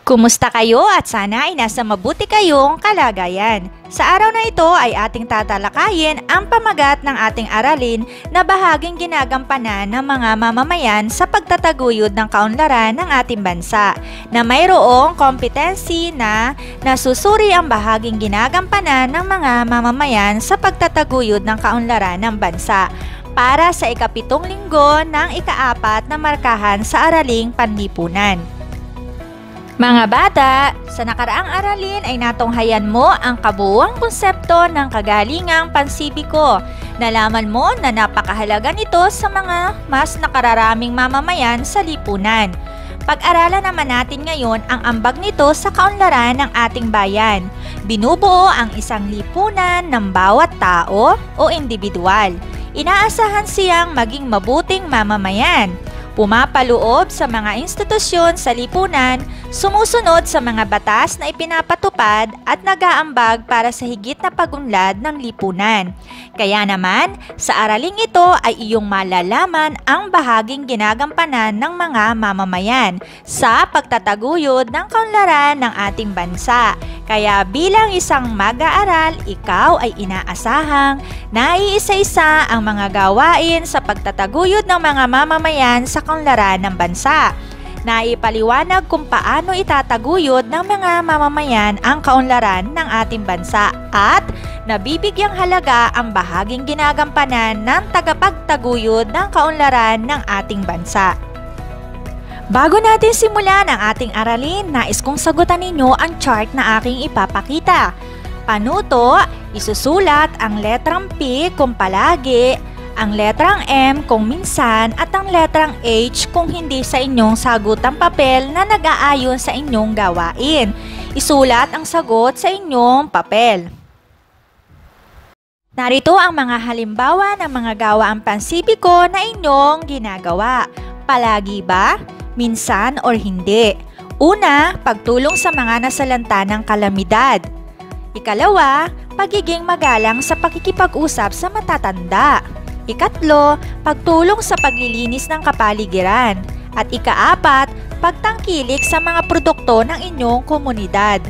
Kumusta kayo at sana ay nasa mabuti kayong kalagayan. Sa araw na ito ay ating tatalakayin ang pamagat ng ating aralin na bahaging ginagampanan ng mga mamamayan sa pagtataguyod ng kaunlaran ng ating bansa na mayroong kompetensi na nasusuri ang bahaging ginagampanan ng mga mamamayan sa pagtataguyod ng kaunlaran ng bansa para sa ika-7 linggo ng ika-4 na markahan sa Araling Panlipunan. Mga bata, sa nakaraang aralin ay natunghayan mo ang kabuuang konsepto ng kagalingang pansibiko. Nalaman mo na napakahalaga nito sa mga mas nakararaming mamamayan sa lipunan. Pag-aralan naman natin ngayon ang ambag nito sa kaunlaran ng ating bayan. Binubuo ang isang lipunan ng bawat tao o individual. Inaasahan siyang maging mabuting mamamayan. Pumapaloob sa mga institusyon sa lipunan, sumusunod sa mga batas na ipinapatupad at nag-aambag para sa higit na pagunlad ng lipunan. Kaya naman, sa araling ito ay iyong malalaman ang bahaging ginagampanan ng mga mamamayan sa pagtataguyod ng kaunlaran ng ating bansa. Kaya bilang isang mag-aaral, ikaw ay inaasahang naiisa-isa ang mga gawain sa pagtataguyod ng mga mamamayan sa kaunlaran ng bansa. Naipaliwanag kung paano itataguyod ng mga mamamayan ang kaunlaran ng ating bansa at nabibigyang halaga ang bahaging ginagampanan ng tagapagtaguyod ng kaunlaran ng ating bansa. Bago natin simulan ang ating aralin, nais kong sagutan ninyo ang chart na aking ipapakita. Panuto, isusulat ang letrang P kung palagi, ang letrang M kung minsan at ang letrang H kung hindi sa inyong sagutang papel na nag-aayon sa inyong gawain. Isulat ang sagot sa inyong papel. Narito ang mga halimbawa ng mga gawaang pansibiko na inyong ginagawa. Palagi ba? Minsan or hindi? Una, pagtulong sa mga nasalanta ng kalamidad. Ikalawa, pagiging magalang sa pakikipag-usap sa matatanda. Ikatlo, pagtulong sa paglilinis ng kapaligiran. At ika-4, pagtangkilik sa mga produkto ng inyong komunidad.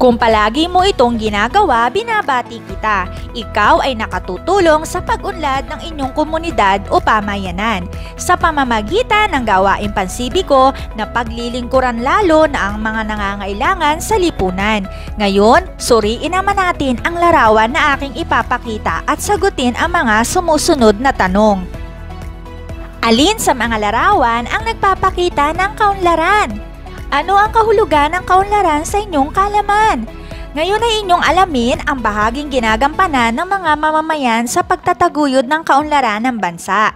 Kung palagi mo itong ginagawa, binabati kita. Ikaw ay nakatutulong sa pag-unlad ng inyong komunidad o pamayanan sa pamamagitan ng gawaing pansibiko na paglilingkuran lalo na ang mga nangangailangan sa lipunan. Ngayon, suriin naman natin ang larawan na aking ipapakita at sagutin ang mga sumusunod na tanong. Alin sa mga larawan ang nagpapakita ng kaunlaran? Ano ang kahulugan ng kaunlaran sa inyong kaalaman? Ngayon ay inyong alamin ang bahaging ginagampanan ng mga mamamayan sa pagtataguyod ng kaunlaran ng bansa.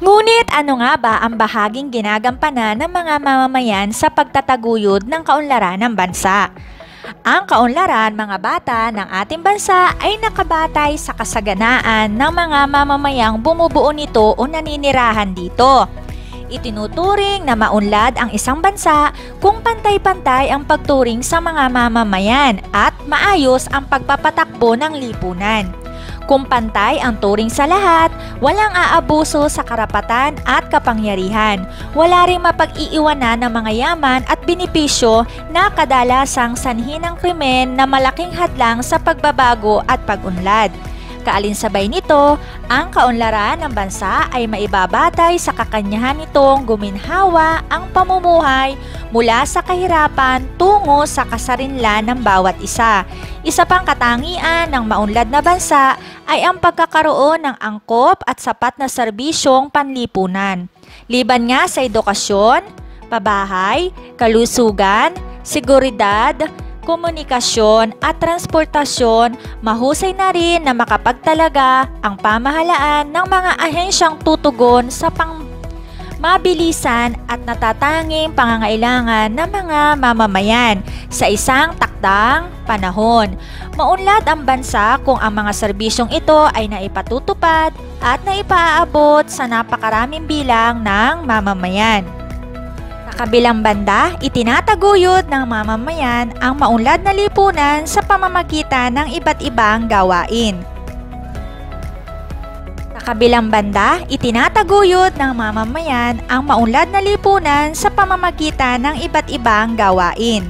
Ngunit ano nga ba ang bahaging ginagampanan ng mga mamamayan sa pagtataguyod ng kaunlaran ng bansa? Ang kaunlaran, mga bata, ng ating bansa ay nakabatay sa kasaganaan ng mga mamamayang bumubuo nito o naninirahan dito. Itinuturing na maunlad ang isang bansa kung pantay-pantay ang pagturing sa mga mamamayan at maayos ang pagpapatakbo ng lipunan. Kung pantay ang turing sa lahat, walang aabuso sa karapatan at kapangyarihan. Wala ring mapag-iiwanan ng mga yaman at benepisyo na kadalasang sanhi ng krimen na malaking hadlang sa pagbabago at pag-unlad. Kaalinsabay nito, ang kaunlaran ng bansa ay maibabatay sa kakanyahan nitong guminhawa ang pamumuhay mula sa kahirapan tungo sa kasarinlan ng bawat isa. Isa pang katangian ng maunlad na bansa ay ang pagkakaroon ng angkop at sapat na serbisyong panlipunan. Liban nga sa edukasyon, pabahay, kalusugan, seguridad, komunikasyon at transportasyon, mahusay na rin na makapagtalaga ang pamahalaan ng mga ahensyang tutugon sa mabilisan at natatanging pangangailangan ng mga mamamayan sa isang takdang panahon. Maunlad ang bansa kung ang mga serbisyong ito ay naipatutupad at naipaabot sa napakaraming bilang ng mamamayan. Kabilang banda, itinataguyod ng mamamayan ang maunlad na lipunan sa pamamagitan ng iba't ibang gawain. Sa kabilang banda, itinataguyod ng mamamayan ang maunlad na lipunan sa pamamagitan ng iba't ibang gawain.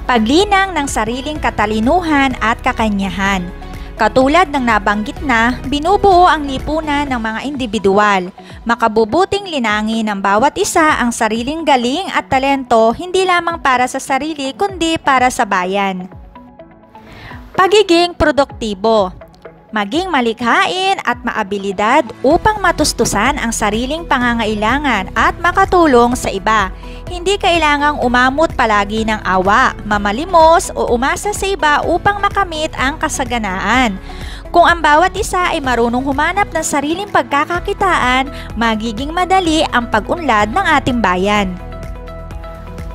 Paglinang ng sariling katalinuhan at kakanyahan. Katulad ng nabanggit na, binubuo ang lipunan ng mga individual. Makabubuting linangin ng bawat isa ang sariling galing at talento hindi lamang para sa sarili kundi para sa bayan. Pagiging produktibo. Maging malikhain at maabilidad upang matustusan ang sariling pangangailangan at makatulong sa iba. Hindi kailangang umamot palagi ng awa, mamalimos o umasa sa iba upang makamit ang kasaganaan. Kung ang bawat isa ay marunong humanap ng sariling pagkakakitaan, magiging madali ang pag-unlad ng ating bayan.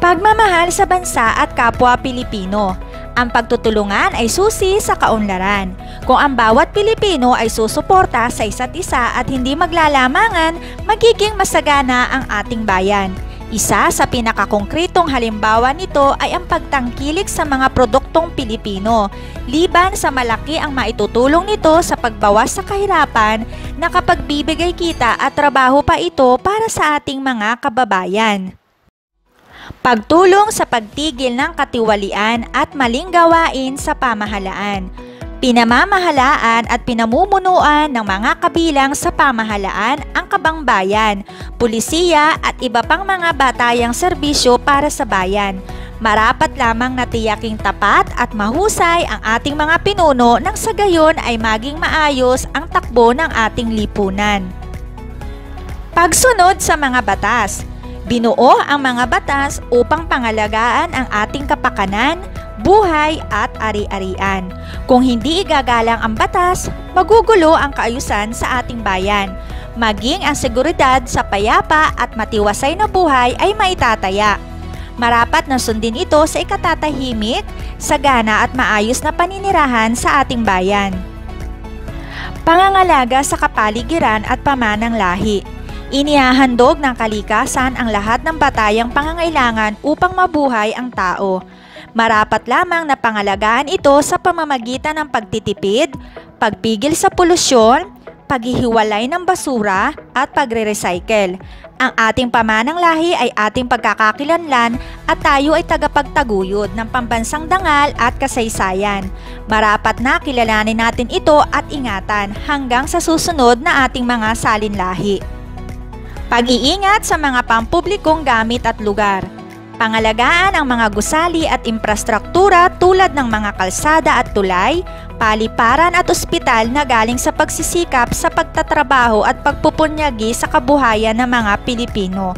Pagmamahal sa bansa at kapwa Pilipino. Ang pagtutulungan ay susi sa kaunlaran. Kung ang bawat Pilipino ay susuporta sa isa't isa at hindi maglalamangan, magiging masagana ang ating bayan. Isa sa pinakakongkritong halimbawa nito ay ang pagtangkilik sa mga produktong Pilipino. Liban sa malaki ang maitutulong nito sa pagbawas sa kahirapan, nakapagbibigay kita at trabaho pa ito para sa ating mga kababayan. Pagtulong sa pagtigil ng katiwalian at maling gawain sa pamahalaan. Pinamamahalaan at pinamumunuan ng mga kabilang sa pamahalaan ang kabangbayan, pulisiya at iba pang mga batayang serbisyo para sa bayan. Marapat lamang na tiyaking tapat at mahusay ang ating mga pinuno nang sa gayon ay maging maayos ang takbo ng ating lipunan. Pagsunod sa mga batas. Binuo ang mga batas upang pangalagaan ang ating kapakanan, buhay at ari-arian. Kung hindi igagalang ang batas, magugulo ang kaayusan sa ating bayan. Maging ang seguridad sa payapa at matiwasay na buhay ay maitataya. Marapat na sundin ito sa ikatatahimik, sagana at maayos na paninirahan sa ating bayan. Pangangalaga sa kapaligiran at pamanang lahi. Inihahandog ng kalikasan ang lahat ng batayang pangangailangan upang mabuhay ang tao. Marapat lamang na pangalagaan ito sa pamamagitan ng pagtitipid, pagpigil sa polusyon, paghihiwalay ng basura at pagre-recycle. Ang ating pamanang lahi ay ating pagkakakilanlan at tayo ay tagapagtaguyod ng pambansang dangal at kasaysayan. Marapat na kilalanin natin ito at ingatan hanggang sa susunod na ating mga salinlahi. Pag-iingat sa mga pampublikong gamit at lugar. Pangalagaan ang mga gusali at infrastruktura tulad ng mga kalsada at tulay, paliparan at ospital na galing sa pagsisikap sa pagtatrabaho at pagpupunyagi sa kabuhayan ng mga Pilipino.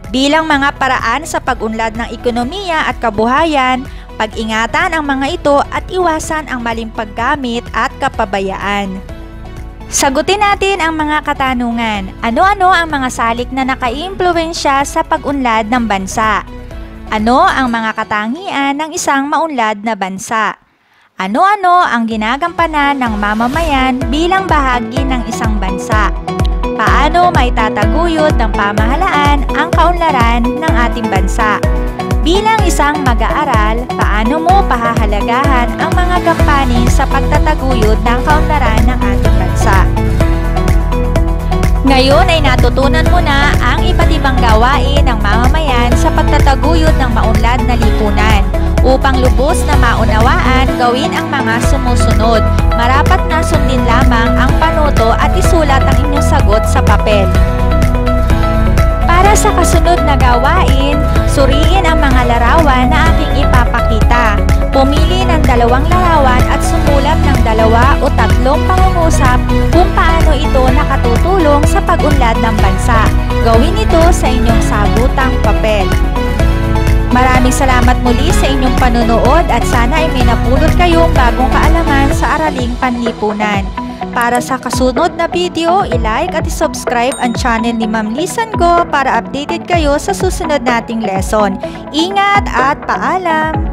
Bilang mga paraan sa pag-unlad ng ekonomiya at kabuhayan, pag-ingatan ang mga ito at iwasan ang maling paggamit at kapabayaan. Sagutin natin ang mga katanungan. Ano-ano ang mga salik na nakaiimpluwensya sa pag-unlad ng bansa? Ano ang mga katangian ng isang maunlad na bansa? Ano-ano ang ginagampanan ng mamamayan bilang bahagi ng isang bansa? Paano maitataguyod ng pamahalaan ang kaunlaran ng ating bansa? Bilang isang mag-aaral, paano mo pahahalagahan ang mga gampanin sa pagtataguyod ng kaunlaran ng ating bansa? Ngayon ay natutunan mo na ang iba't ibang gawain ng mamamayan sa pagtataguyod ng maunlad na lipunan. Upang lubos na maunawaan, gawin ang mga sumusunod. Marapat na sundin lamang ang panuto at isulat ang inyong sagot sa papel. Para sa kasunod na gawain, suriin ang mga larawan na aking ipapakita. Pumili ng 2 larawan at sumulat ng 2 o 3 pangungusap kung paano ito nakatutulong sa pag-unlad ng bansa. Gawin ito sa inyong sagutang papel. Maraming salamat muli sa inyong panunood at sana ay may napulot kayong bagong kaalaman sa Araling Panlipunan. Para sa kasunod na video, i-like at i-subscribe ang channel ni Ma'am Lisan Go para updated kayo sa susunod nating lesson. Ingat at paalam!